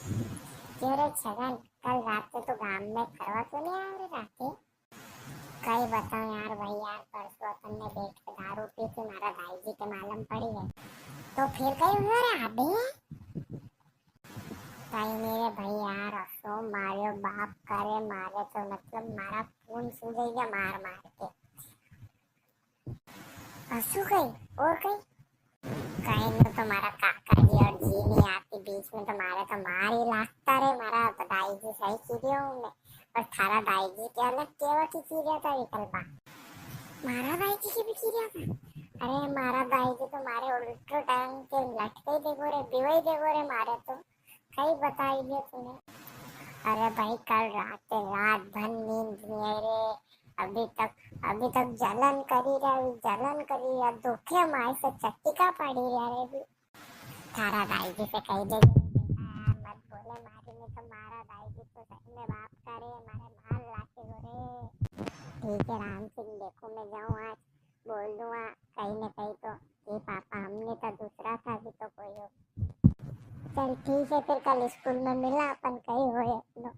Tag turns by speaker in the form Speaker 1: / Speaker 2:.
Speaker 1: क्यों रे छगन, कल रात को तो गांव में करवा तो नहीं आ रहे रात? कई बताओ यार भाई, यार परसों अपन ने बैठ के दारू पी थी, मारा भाई जी के मालूम पड़ी है। तो फिर कहीं हुआ रे आबे? कहीं नहीं रे भाई यार, अफसो मारे बाप करे मारे तो मतलब मारा खून सूझ गया मार मार के। हंसू गई और कहीं कहीं में तो मारा काका जी और जी नहीं आती बीच में, तो मारे तो मार ही लागता रे मारा। तो दाई जी सही सीरियो में और थारा दाई जी के अलग केवा की सीरियो था विकल्पा। मारा दाई जी की भी सीरियो था? अरे मारा दाई जी तो मारे उल्टो टांग के लटके देखो रे, बिवई देखो रे मारे तो। कहीं बताई दिया तूने? अरे भाई कल रात भर नींद नहीं आई रे। अभी तक जलन करी रहा, जलन करी रहा, दुखे माई से चट्टिका पड़ी रहा रे भी। थारा दाई जी से कही दे मत बोले मारी ने, तो मारा दाई जी तो सही में बाप करे मारे मार लाके गोरे। ठीक है राम सिंह, देखो मैं जाऊँ आज बोल दूंगा कहीं न कहीं तो कि पापा हमने तो दूसरा था भी तो कोई हो। चल ठीक है, फिर कल स्कूल में मिला अपन कहीं होए।